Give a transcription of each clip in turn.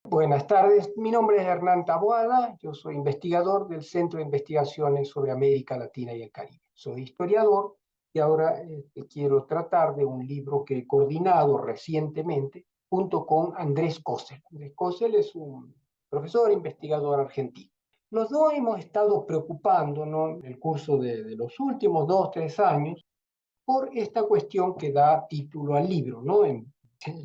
Buenas tardes, mi nombre es Hernán Taboada, yo soy investigador del Centro de Investigaciones sobre América Latina y el Caribe. Soy historiador y ahora quiero tratar de un libro que he coordinado recientemente junto con Andrés Kossel. Andrés Kossel es un profesor e investigador argentino. Los dos hemos estado preocupándonos en el curso de los últimos 2 o 3 años por esta cuestión que da título al libro, ¿no? En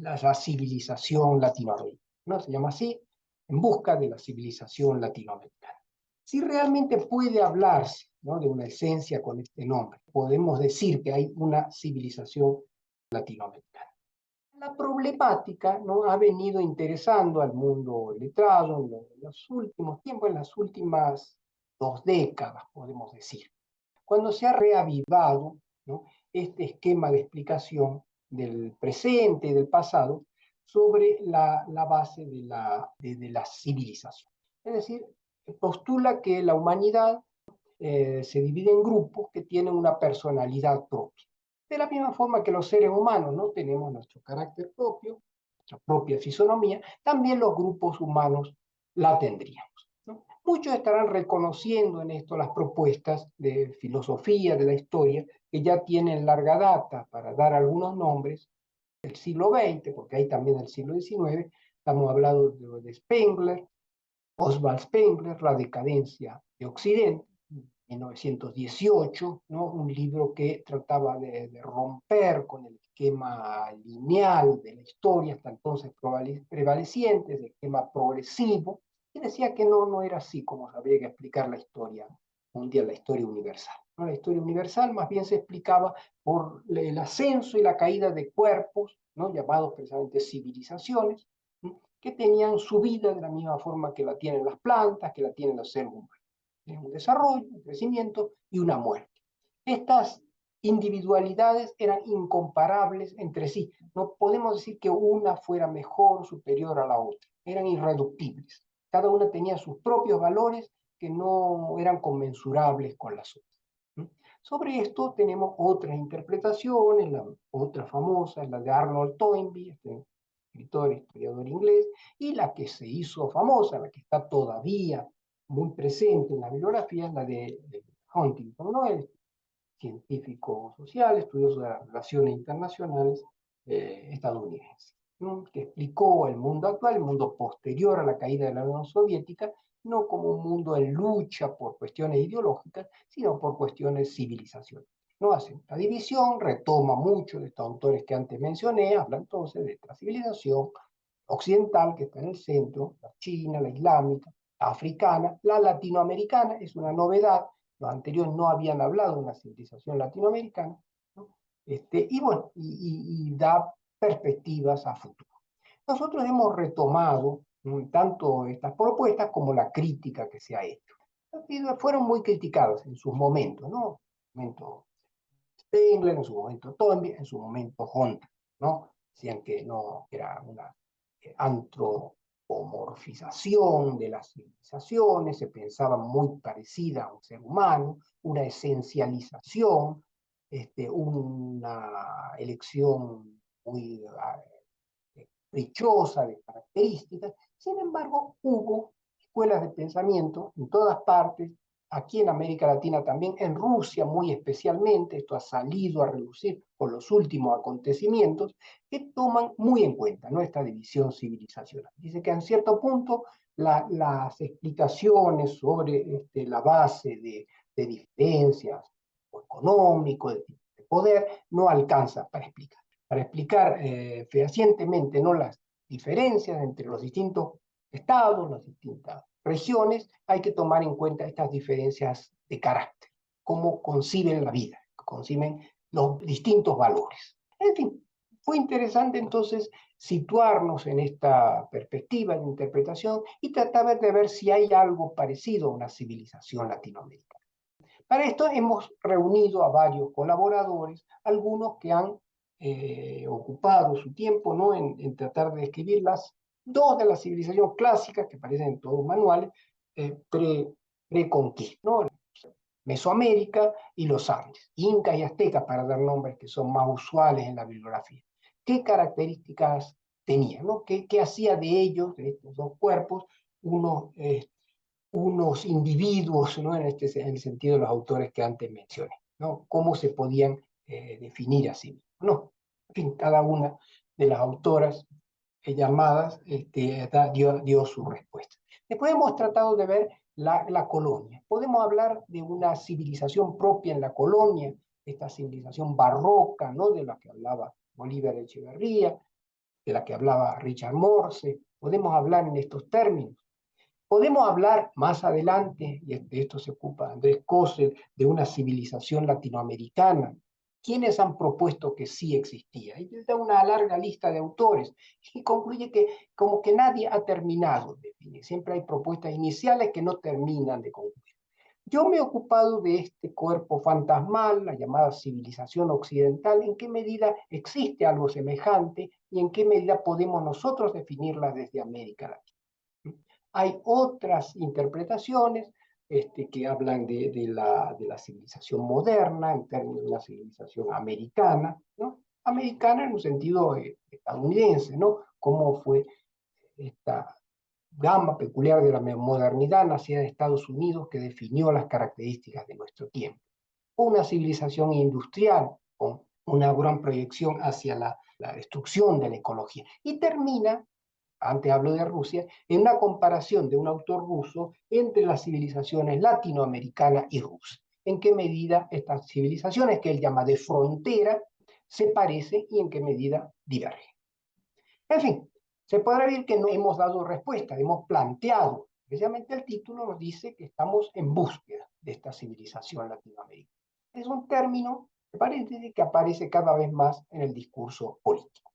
la civilización latinoamericana, ¿no? Se llama así, En busca de la civilización latinoamericana. Si realmente puede hablarse, ¿no?, de una esencia con este nombre, podemos decir que hay una civilización latinoamericana. La problemática, ¿no?, ha venido interesando al mundo letrado en los últimos tiempos, en las últimas 2 décadas, podemos decir, cuando se ha reavivado, ¿no?, este esquema de explicación del presente y del pasado sobre la base de la civilización. Es decir, postula que la humanidad se divide en grupos que tienen una personalidad propia. De la misma forma que los seres humanos, ¿no?, tenemos nuestro carácter propio, nuestra propia fisonomía, también los grupos humanos la tendrían. Muchos estarán reconociendo en esto las propuestas de filosofía de la historia que ya tienen larga data. Para dar algunos nombres, el siglo XX, porque hay también el siglo XIX, estamos hablando de Spengler, Oswald Spengler, La decadencia de Occidente, 1918, ¿no?, un libro que trataba de romper con el esquema lineal de la historia hasta entonces prevaleciente, el esquema progresivo, y decía que no era así como había que explicar la historia mundial, la historia universal, ¿no? La historia universal más bien se explicaba por el ascenso y la caída de cuerpos, ¿no?, llamados precisamente civilizaciones, ¿no?, que tenían su vida de la misma forma que la tienen las plantas, que la tienen los seres humanos. Tienen un desarrollo, un crecimiento y una muerte. Estas individualidades eran incomparables entre sí. No podemos decir que una fuera mejor o superior a la otra. Eran irreductibles. Cada una tenía sus propios valores que no eran conmensurables con las otras. Sobre esto tenemos otras interpretaciones, la otra famosa es la de Arnold Toynbee, este escritor, historiador inglés, y la que se hizo famosa, la que está todavía muy presente en la bibliografía, es la de Huntington, ¿no?, el científico social, estudioso de las relaciones internacionales estadounidense, ¿no?, que explicó el mundo actual, el mundo posterior a la caída de la Unión Soviética, no como un mundo en lucha por cuestiones ideológicas, sino por cuestiones civilizacionales. No hace esta división, retoma muchos de estos autores que antes mencioné, habla entonces de esta civilización occidental que está en el centro, la china, la islámica, la africana, la latinoamericana, es una novedad, los anteriores no habían hablado de una civilización latinoamericana, ¿no? Y bueno, y da perspectivas a futuro. Nosotros hemos retomado tanto estas propuestas como la crítica que se ha hecho. Fueron muy criticadas en sus momentos, ¿no? En su momento Spengler, en su momento Toynbee, en su momento Hunter, ¿no? Decían que no era una antropomorfización de las civilizaciones, se pensaba muy parecida a un ser humano, una esencialización, una elección muy dichosa de características. Sin embargo, hubo escuelas de pensamiento en todas partes, aquí en América Latina también, en Rusia muy especialmente, esto ha salido a relucir con los últimos acontecimientos, que toman muy en cuenta, ¿no?, esta división civilizacional. Dice que en cierto punto las explicaciones sobre la base de diferencias económico, de poder, no alcanza para explicar fehacientemente, ¿no?, las diferencias entre los distintos estados, las distintas regiones. Hay que tomar en cuenta estas diferencias de carácter, cómo conciben la vida, conciben los distintos valores. En fin, fue interesante entonces situarnos en esta perspectiva de interpretación y tratar de ver si hay algo parecido a una civilización latinoamericana. Para esto hemos reunido a varios colaboradores, algunos que han ocupado su tiempo, ¿no?, en tratar de escribir las dos de las civilizaciones clásicas que aparecen en todos los manuales, pre-conquista, ¿no?, Mesoamérica y los Andes, Incas y Aztecas, para dar nombres que son más usuales en la bibliografía. ¿Qué características tenían, ¿no? ¿Qué hacía de ellos, de estos dos cuerpos, unos, unos individuos, ¿no? En el sentido de los autores que antes mencioné, ¿no? ¿Cómo se podían definir a sí mismos? No, en fin, cada una de las autoras llamadas dio su respuesta. Después hemos tratado de ver la colonia. Podemos hablar de una civilización propia en la colonia, esta civilización barroca, ¿no? De la que hablaba Bolívar Echeverría, de la que hablaba Richard Morse. Podemos hablar en estos términos. Podemos hablar más adelante, y de esto se ocupa Andrés Cossel, de una civilización latinoamericana. ¿Quiénes han propuesto que sí existía? Y da una larga lista de autores y concluye que como que nadie ha terminado de definir. Siempre hay propuestas iniciales que no terminan de concluir. Yo me he ocupado de este cuerpo fantasmal, la llamada civilización occidental, en qué medida existe algo semejante y en qué medida podemos nosotros definirla desde América Latina. Hay otras interpretaciones que hablan de la civilización moderna, en términos de una civilización americana, ¿no? Americana en un sentido estadounidense, ¿no? Cómo fue esta gama peculiar de la modernidad nacida de Estados Unidos que definió las características de nuestro tiempo. Una civilización industrial con una gran proyección hacia la destrucción de la ecología. Y termina, antes hablo de Rusia, en una comparación de un autor ruso entre las civilizaciones latinoamericana y rusa. En qué medida estas civilizaciones, que él llama de frontera, se parecen y en qué medida divergen. En fin, se podrá ver que no hemos dado respuesta, hemos planteado, especialmente el título nos dice que estamos en búsqueda de esta civilización latinoamericana. Es un término, paréntesis, que aparece cada vez más en el discurso político.